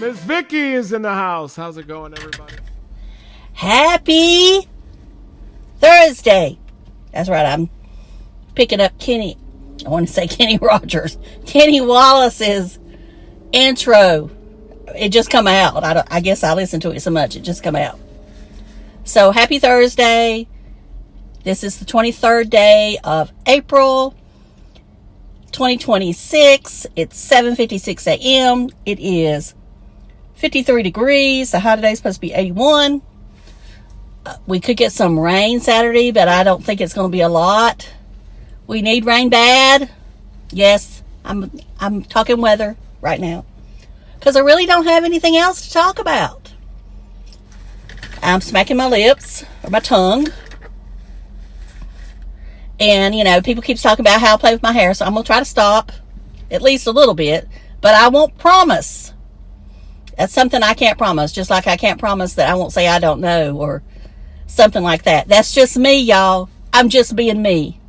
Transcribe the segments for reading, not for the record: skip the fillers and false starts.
Miss Vicky is in the house. How's it going, everybody? Happy Thursday. That's right. I'm picking up Kenny. I want to say Kenny Rogers. Kenny Wallace's intro. It just come out. I guess I listened to it so much. It just come out. So happy Thursday. This is the 23rd day of April 2026. It's 7:56 a.m. It is 53 degrees. The high today is supposed to be 81. We could get some rain Saturday, but I don't think it's going to be a lot. We need rain bad. Yes, I'm talking weather right now because I really don't have anything else to talk about. I'm smacking my lips or my tongue. And, you know, people keep talking about how I play with my hair, so I'm going to try to stop at least a little bit, but I won't promise. That's something I can't promise, just like I can't promise that I won't say I don't know or something like that. That's just me, y'all. I'm just being me.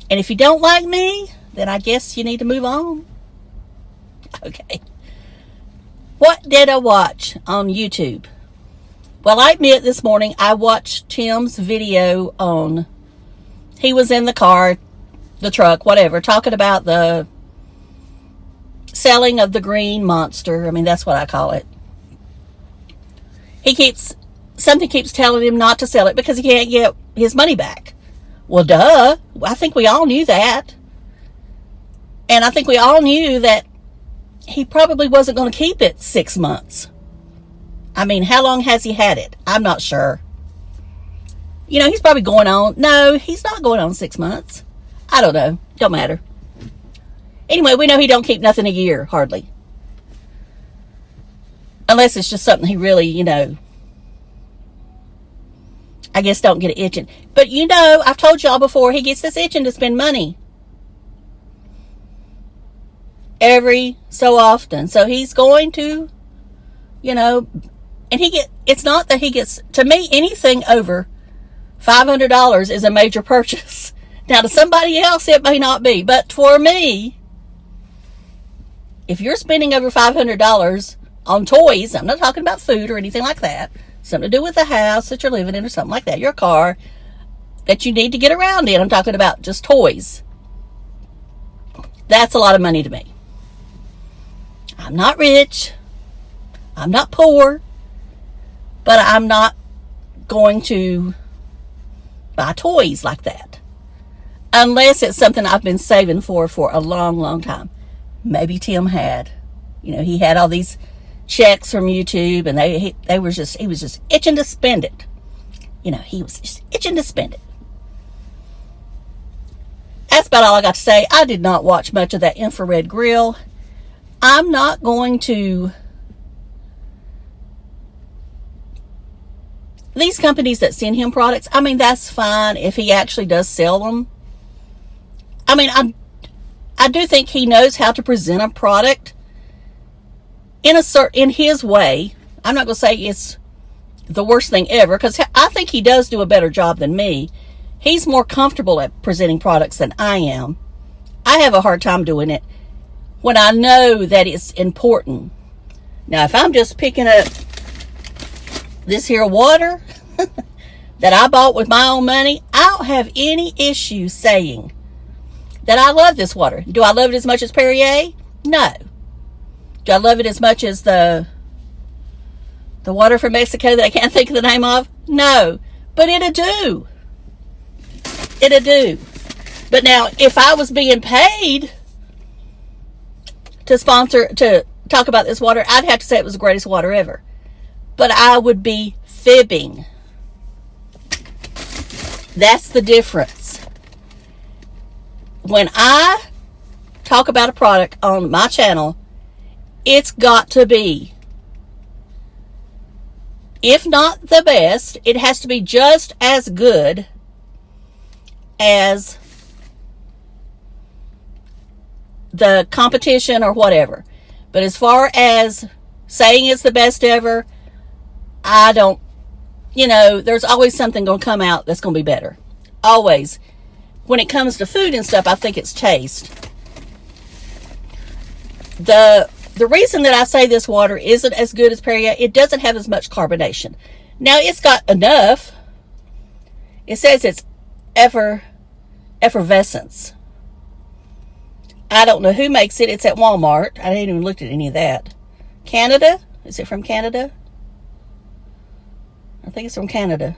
And if you don't like me, then I guess you need to move on. Okay. What did I watch on YouTube? Well, I admit this morning I watched Tim's video on... He was in the car, the truck, whatever, talking about the selling of the green monster. I mean, that's what I call it. Something keeps telling him not to sell it because he can't get his money back. Well, duh. I think we all knew that. And I think we all knew that he probably wasn't going to keep it 6 months. I mean, how long has he had it? I'm not sure. You know, he's probably going on. No, he's not going on 6 months. I don't know. Don't matter. Anyway, we know he don't keep nothing a year, hardly. Unless it's just something he really, you know, I guess don't get it itching. But you know, I've told y'all before, he gets this itching to spend money. Every so often. So he's going to, you know, and it's not that he gets, to me, anything over $500 is a major purchase. Now, to somebody else, it may not be. But for me, if you're spending over $500 on toys, I'm not talking about food or anything like that. Something to do with the house that you're living in or something like that. Your car that you need to get around in. I'm talking about just toys. That's a lot of money to me. I'm not rich. I'm not poor. But I'm not going to buy toys like that unless it's something I've been saving for a long, long time. Maybe Tim had, you know, he had all these checks from YouTube and he was just itching to spend it. You know, he was just itching to spend it. That's about all I got to say. I did not watch much of that infrared grill. I'm not going to. These companies that send him products, I mean, that's fine if he actually does sell them. I mean, I do think he knows how to present a product in his way. I'm not going to say it's the worst thing ever, because I think he does do a better job than me. He's more comfortable at presenting products than I am. I have a hard time doing it when I know that it's important. Now, if I'm just picking up this here water that I bought with my own money, I don't have any issue saying that I love this water. Do I love it as much as Perrier? No. Do I love it as much as the water from Mexico that I can't think of the name of? No. But it'll do. It'll do. But now, if I was being paid to talk about this water, I'd have to say it was the greatest water ever. But I would be fibbing. That's the difference. When I talk about a product on my channel, it's got to be, if not the best, it has to be just as good as the competition or whatever. But as far as saying it's the best ever, I don't, you know, there's always something going to come out that's going to be better. Always. When it comes to food and stuff, I think it's taste. The the reason that I say this water isn't as good as Perrier, it doesn't have as much carbonation. Now, it's got enough. It says it's effervescence. I don't know who makes it. It's at Walmart. I didn't even look at any of that. Canada? Is it from Canada? I think it's from Canada.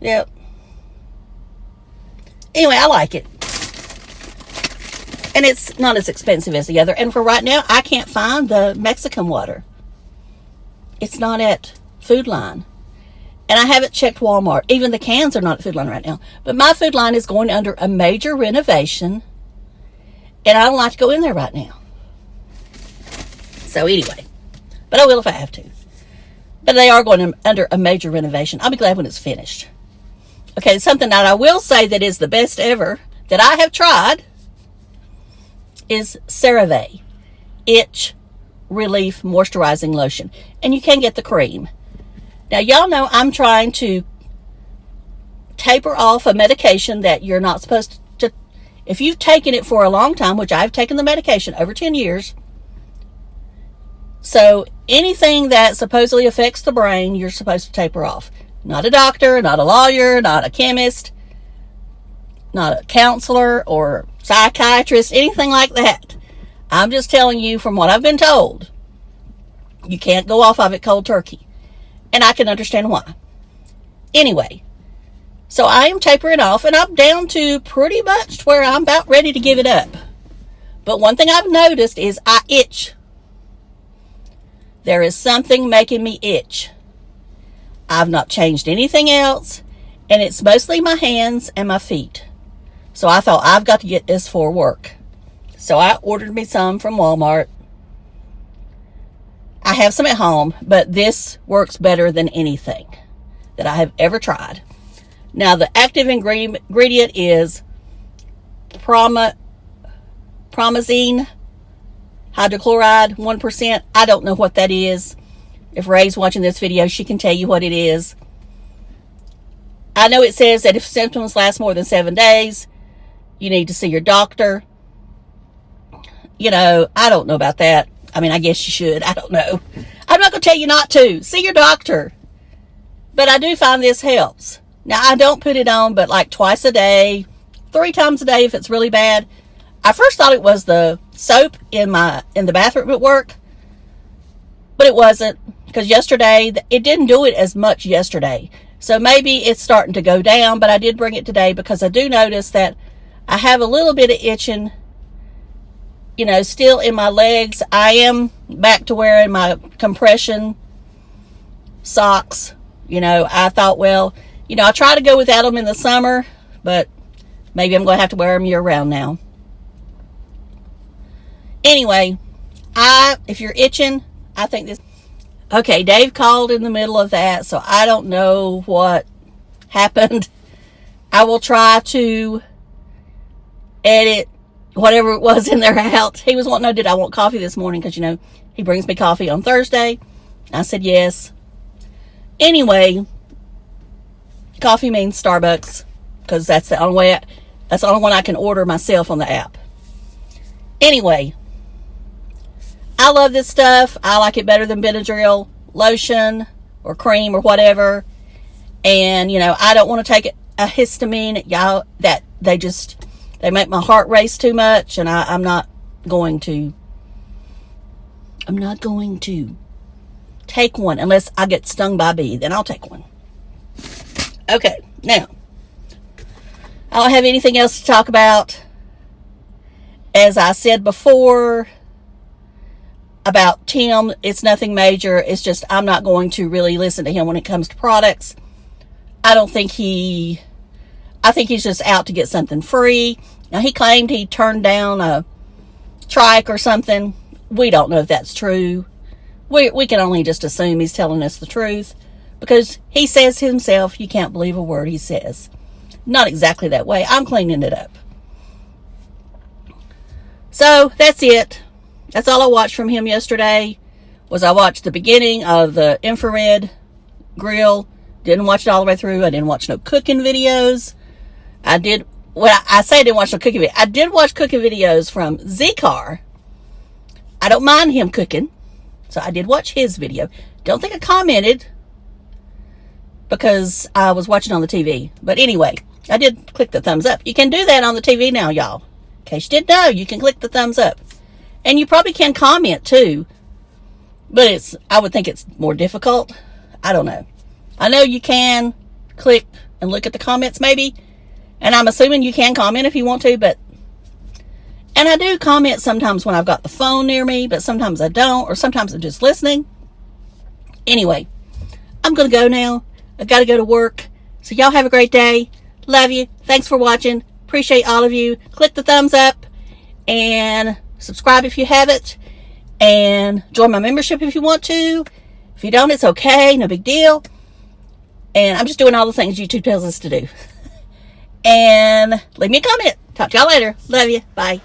Yep. Anyway, I like it. And it's not as expensive as the other. And for right now, I can't find the Mexican water. It's not at Food Line. And I haven't checked Walmart. Even the cans are not at Food Line right now. But my Food Line is going under a major renovation. And I don't like to go in there right now. So anyway. But I will if I have to. But they are going under a major renovation. I'll be glad when it's finished. Okay, something that I will say that is the best ever that I have tried is CeraVe Itch Relief Moisturizing Lotion. And you can get the cream. Now, y'all know I'm trying to taper off a medication that you're not supposed to. If you've taken it for a long time, which I've taken the medication over 10 years, so anything that supposedly affects the brain, you're supposed to taper off. Not a doctor, not a lawyer, not a chemist, not a counselor or psychiatrist, anything like that. I'm just telling you from what I've been told. You can't go off of it cold turkey. And I can understand why. Anyway, so I am tapering off, and I'm down to pretty much where I'm about ready to give it up. But one thing I've noticed is I itch. There is something making me itch. I've not changed anything else, and it's mostly my hands and my feet. So I thought I've got to get this for work. So I ordered me some from Walmart. I have some at home, but this works better than anything that I have ever tried. Now, the active ingredient is promazine hydrochloride, 1%. I don't know what that is. If Ray's watching this video, she can tell you what it is. I know it says that if symptoms last more than 7 days, you need to see your doctor. You know, I don't know about that. I mean, I guess you should. I don't know. I'm not going to tell you not to. See your doctor. But I do find this helps. Now, I don't put it on, but like twice a day, 3 times a day if it's really bad. I first thought it was the soap in the bathroom at work. But it wasn't. Because yesterday, it didn't do it as much yesterday. So maybe it's starting to go down. But I did bring it today because I do notice that I have a little bit of itching, you know, still in my legs. I am back to wearing my compression socks. You know, I thought, well, you know, I try to go without them in the summer, but maybe I'm going to have to wear them year round now. Anyway, if you're itching, I think this. Okay, Dave called in the middle of that, so I don't know what happened. I will try to edit whatever it was in their house. He was wanting to know, did I want coffee this morning? Because, you know, he brings me coffee on Thursday. I said yes. Anyway, coffee means Starbucks. Because that's the only way, that's the only one I can order myself on the app. Anyway, I love this stuff. I like it better than Benadryl lotion or cream or whatever. And, you know, I don't want to take a histamine. Y'all, that they make my heart race too much, and I'm not going to take one unless I get stung by a bee. Then I'll take one. Okay, now, I don't have anything else to talk about. As I said before about Tim, it's nothing major. It's just I'm not going to really listen to him when it comes to products. I think he's just out to get something free. Now, he claimed he turned down a trike or something. We don't know if that's true. We can only just assume he's telling us the truth, because he says himself, you can't believe a word he says. Not exactly that way. I'm cleaning it up. So that's it. That's all I watched from him yesterday. I watched the beginning of the infrared grill. Didn't watch it all the way through. I didn't watch no cooking videos. I say I didn't watch no cooking videos. I did watch cooking videos from Z-Car. I don't mind him cooking. So I did watch his video. Don't think I commented because I was watching on the TV. But anyway, I did click the thumbs up. You can do that on the TV now, y'all. In case you didn't know, you can click the thumbs up. And you probably can comment too. But I would think it's more difficult. I don't know. I know you can click and look at the comments maybe. And I'm assuming you can comment if you want to, but... And I do comment sometimes when I've got the phone near me, but sometimes I don't, or sometimes I'm just listening. Anyway, I'm going to go now. I've got to go to work. So y'all have a great day. Love you. Thanks for watching. Appreciate all of you. Click the thumbs up and subscribe if you haven't. And join my membership if you want to. If you don't, it's okay. No big deal. And I'm just doing all the things YouTube tells us to do. And leave me a comment. Talk to y'all later. Love you. Bye.